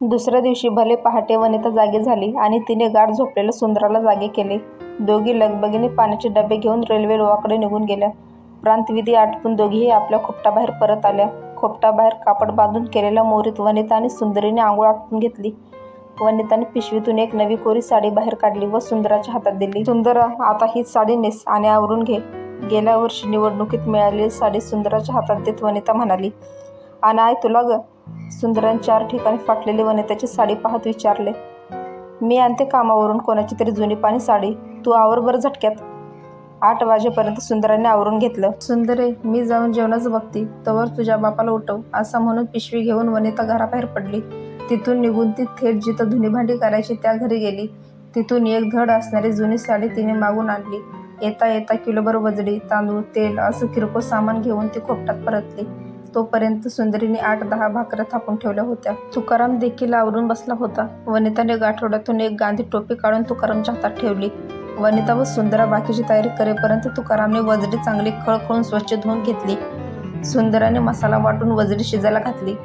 दुसऱ्या दिवशी भले पहाटे वनिता जागी झाली आणि तिने गाढ झोपलेल्या सुंदराला जागे केले. दोघी लगबगीने पाण्याचे डबे घेऊन रेल्वे रुळाकडे निघून गेल्या. प्रांतविधी आटपून दोघीही आपल्या खोपटाबाहेर परत आल्या. खोपटाबाहेर कापड बांधून केलेल्या मोरीत वनिता आणि सुंदरीने आंघोळ आटपून घेतली. वनिताने पिशवीतून एक नवी कोरी साडी बाहेर काढली व सुंदराच्या हातात दिली. सुंदरा, आता हीच साडी नेस आणि आवरून घे. गेल्या वर्षी निवडणुकीत मिळालेली साडी सुंदराच्या हातात देत वनिता म्हणाली. आणि आई तुला ग? सुंदराने 4 ठिकाणी फाटलेली वनिताची साडी पाहत विचारले. मी आणते कामावरून कोणाची तरी जुनी पाणी साडी, तू आवर बरं झटक्यात. 8 वाजेपर्यंत सुंदराने आवरून घेतलं. सुंदरे, मी जाऊन जेवणाचं बघती, तवर तुझ्या बापाला उठव, असं म्हणून पिशवी घेऊन वनिता घराबाहेर पडली. तिथून निघून ती थेट जिथं धुणी भांडी करायची त्या घरी गेली. तिथून एक धड असणारी जुनी साडी तिने मागून आणली. येता येता किलोभर वजडी, तांदूळ, तेल असं किरकोळ सामान घेऊन ती खोपटात परतली. तोपर्यंत सुंदरीने 8-10 भाकऱ्या थापून ठेवल्या होत्या. तुकाराम देखील आवरून बसला होता. वनिताने गाठोड्यातून एक गांधी टोपी काढून तुकारामच्या हातात ठेवली. वनिता व सुंदरा बाकीची तयारी करेपर्यंत तुकारामने वजडी चांगली खळखळून स्वच्छ धुवून घेतली. सुंदराने मसाला वाटून वजडी शिजायला घातली.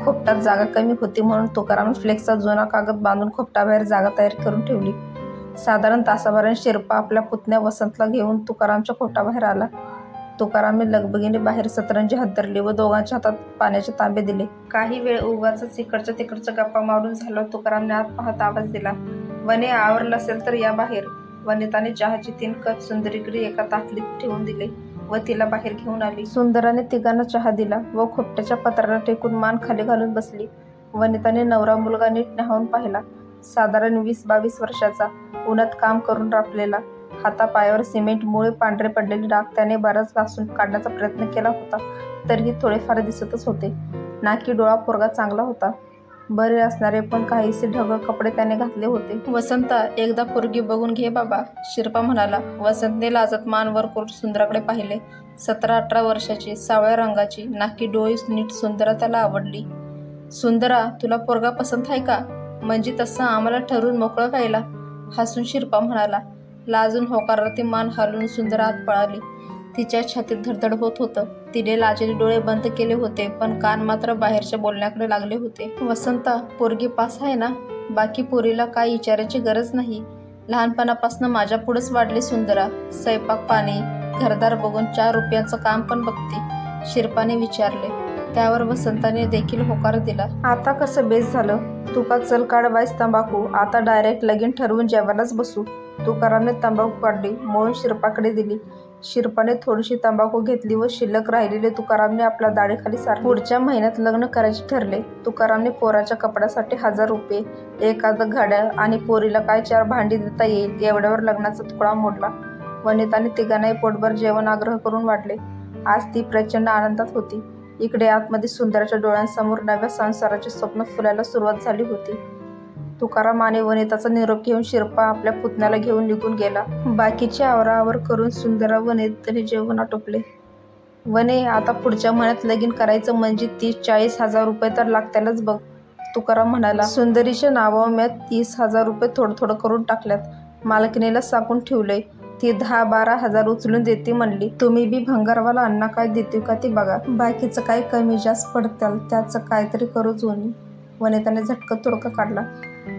खोपटात जागा कमी होती म्हणून तुकारामने फ्लेक्सचा जुना कागद बांधून खोपटाबाहेर जागा तयार करून ठेवली. साधारण तासाभराने शिरपा आपल्या पुतण्या वसंतला घेऊन तुकारामच्या खोपटाबाहेर आला. तुकारामने लगबगीने बाहेर सतरंजी हातधरली व दोघांच्या हातात पाण्याचे तांबे दिले. काही वेळ उगाचच इकडच्या तिकडच्या गप्पा मारून झालं. तुकारामने आत पाहत आवाज दिला. वने, आवरलं असेल तर या बाहेर. वनिताने चहाचे 3 कप सुंदरीकडे एका ताटलीत ठेवून दिले व तिला बाहेर घेऊन आली. सुंदराने तिघांना चहा दिला व खोपट्याच्या पत्राला टेकून मान खाली घालून बसली. वनिताने नवरा मुलगा नीट न्याहाळून पाहिला. साधारण 20-22 वर्षाचा, उन्हात काम करून राबलेला. हातापायावर सिमेंटमुळे पांढरे पडलेले डाग त्याने बराच घासून काढण्याचा प्रयत्न केला होता, तरीही थोडेफार दिसतच होते. नाकी डोळा पोरगा चांगला होता. बरे असणारे पण काहीसे ढगळ कपडे त्याने घातले होते. वसंता, एकदा पोरगी बघून घे बाबा, शिरपा म्हणाला. वसंतने लाजत मान वर करून सुंदराकडे पाहिले. 17-18 वर्षाची, सावळ्या रंगाची, नाकी डोळी नीट सुंदरा त्याला आवडली. सुंदरा, तुला पोरगा पसंत आहे का? म्हणजे तसं आम्हाला ठरवून मोकळं व्हायला, हसून शिरपा म्हणाला. लाजून होकारार्थी मान हलवून सुंदरा आत पळाली. तिच्या छातीत धडधड होत होतं. तिने लाजेने डोळे बंद केले होते पण कान मात्र बाहेरच्या बोलण्याकडे लागले होते. वसंता, पोरगी पास आहे ना? बाकी पोरीला काय विचारायची गरज नाही. लहानपणापासून माझ्या पुढंच वाढली सुंदरा. स्वयंपाक पाणी घरदार बघून 4 रुपयांचं काम पण बघते, शिरपाने विचारले. त्यावर वसंताने देखील होकार दिला. आता कसं बेस झालं? तू का चल काढ बाईस तंबाखू, आता डायरेक्ट लगीन ठरवून जेवायलाच बसू. तुकारामने तंबाखू काढली, मळून शिरपाकडे दिली. शिरपाने थोडीशी तंबाखू घेतली व शिल्लक राहिलेले तुकारामने आपल्या दाढीखाली सारले. पुढच्या महिन्यात लग्न करायचे ठरले. तुकारामने पोराच्या कपड्यासाठी 1000 रुपये, एखादं घड्याळ आणि पोरीला काय 4 भांडी देता येईल एवढ्यावर लग्नाचा तुकडा मोडला. वनिताने तिघांनाही पोटभर जेवण आग्रह करून वाढले. आज ती प्रचंड आनंदात होती. इकडे आतमध्ये सुंदराच्या डोळ्यांसमोर नव्या संसाराचे स्वप्न फुलायला सुरुवात झाली होती. तुकाराम आणि वनिताचा निरोप घेऊन शिरपा आपल्या पुतण्याला घेऊन निघून गेला. बाकीचे आवराआवर करून सुंदरा व वनिताने जेवण आटोपले. वने, आता पुढच्या महिन्यात लगीन करायचं म्हणजे 30-40 हजार रुपये तर लागतालच बघ, तुकाराम म्हणाला. सुंदरीच्या नावावर मी 30,000 रुपये थोडं करून टाकल्यात. मालकिनीला सांगून ठेवलंय, ती 10-12 हजार उचलून देते म्हणली. तुम्ही बी भंगारवाला अण्णा काय देते का ती बघा. बाकीचं काही कमी जास्त पडत्याल त्याचं काहीतरी करू जोनी. वनिताने झटकन तोडका काढला.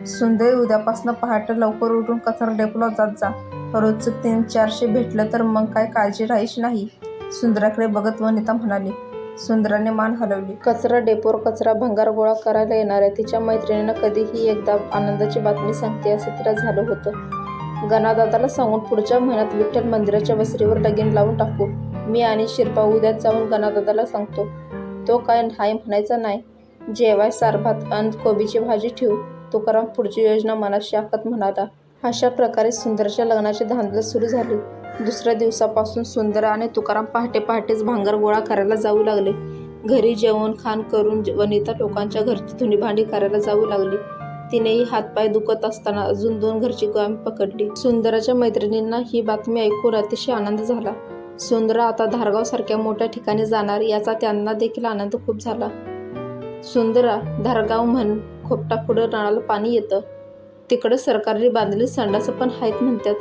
सुंदरी, उद्यापासून पहाटे लवकर उठून कचरा डेपोला जात जा. रोजचं 300-400 भेटलं तर मग काय काळजी राहायची नाही. सुंदराकडे बघत वनिता म्हणाली. सुंदराने मान हलवली. कचरा डेपोवर कचरा भंगार गोळा करायला येणाऱ्या तिच्या मैत्रिणींना कधीही एकदा आनंदाची बातमी सांगते असं तिला झालं होतं. गणादादाला सांगून पुढच्या महिन्यात विठ्ठल मंदिराच्या वसरीवर लगीन लावून टाकू. मी आणि शिरपा उद्याच जाऊन गणादादाला सांगतो. तो काय हाय म्हणायचा नाही. जेवाय सारभात अन कोबीची भाजी ठेवू. तुकाराम पुढची योजना मनाशी आखत म्हणाला. अशा प्रकारे सुंदरच्या लग्नाची धांदल सुरू झाली. दुसऱ्या दिवसापासून सुंदरा आणि तुकाराम पहाटेच भांगर गोळा करायला जाऊ लागले. घरी जेवण खाण करून वनिता लोकांच्या घरची धुणी भांडी करायला जाऊ लागली. तिनेही हातपाय दुखत असताना अजून 2 घरची कामे पकडली. सुंदराच्या मैत्रिणींना ही बातमी ऐकून अतिशय आनंद झाला. सुंदरा आता धारगाव सारख्या मोठ्या ठिकाणी जाणार याचा त्यांना देखील आनंद खूप झाला. सुंदरा, धारगाव म्हण खोपटापुढं नळाला पाणी येतं, तिकडं सरकारने बांधलेली संडासं पण आहेत म्हणतात.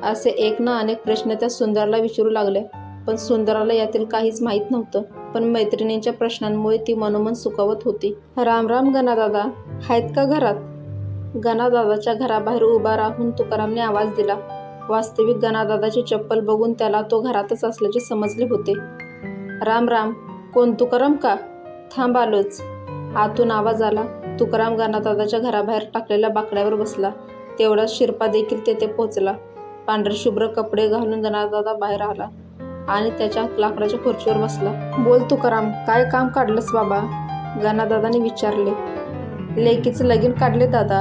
असे एक ना अनेक प्रश्न त्या सुंदराला विचारू लागले. पण सुंदराला यातील काहीच माहीत नव्हतं. पण मैत्रिणींच्या प्रश्नांमुळे ती मनोमन सुखावत होती. राम राम गणादादा, आहेत का घरात? गणादादाच्या घराबाहेर उभा राहून तुकारामने आवाज दिला. वास्तविक गणादादाची चप्पल बघून त्याला तो घरातच असल्याचे समजले होते. राम राम, कोण तुकाराम का? थांब आलोच. आतून आवाज आला. तुकाराम गणादादाच्या घराबाहेर टाकलेल्या बाकड्यावर बसला. तेवढ्यात शिरपा देखील तेथे पोहोचला. पांढरे शुभ्र कपडे घालून गणादादा बाहेर आला आणि त्याच्या लाकडाच्या खुर्चीवर बसला. बोल तुकाराम, काय काम काढलंस बाबा? गणादादाने विचारले. लेकीचं लगीन काढले दादा.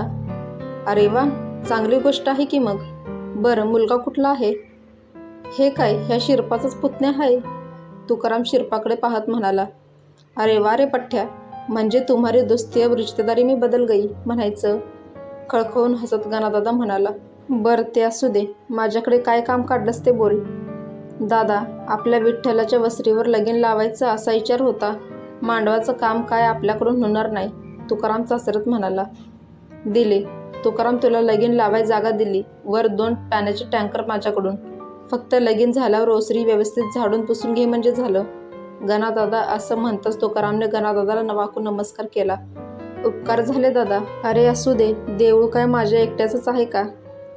अरे वा, चांगली गोष्ट आहे की मग. बरं, मुलगा कुठला आहे? हे काय, ह्या शिरपाचाच पुतण्या आहे? तुकाराम शिरपाकडे पाहत म्हणाला. अरे वा रे पठ्ठ्या, म्हणजे तुम्हारी दोस्ती अब रिश्तेदारी में बदल गई म्हणायचं. खळखळून हसत गणादादा म्हणाला. बरं, ते असू दे, माझ्याकडे काय काम काढलंस ते बोल. दादा, आपल्या विठ्ठलाच्या वस्तीवर लगीन लावायचं असा विचार होता. मांडवाचं काम काय आपल्याकडून होणार नाही, तुकाराम चाचरत म्हणाला. दिले. तुकाराम, तुला लगीन लावाय जागा दिली. वर 2 पाण्याचे टँकर माझ्याकडून. फक्त लगीन झाल्यावर ओसरी व्यवस्थित झाडून पुसून घे म्हणजे झालं. गणादादा असं म्हणताच तुकारामने गणादादाला वाकून नमस्कार केला. उपकार झाले दादा. अरे असू दे, देऊळ काय माझ्या एकट्याचंच आहे का?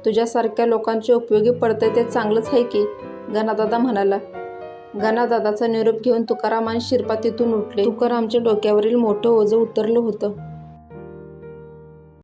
तुझ्यासारख्या लोकांचे उपयोगी पडतंय ते चांगलंच आहे की, गणादादा म्हणाला. गणादादाचा निरोप घेऊन तुकाराम आणि शिरपा तिथून उठले. तुकारामच्या डोक्यावरील मोठं ओझं उतरलं होतं.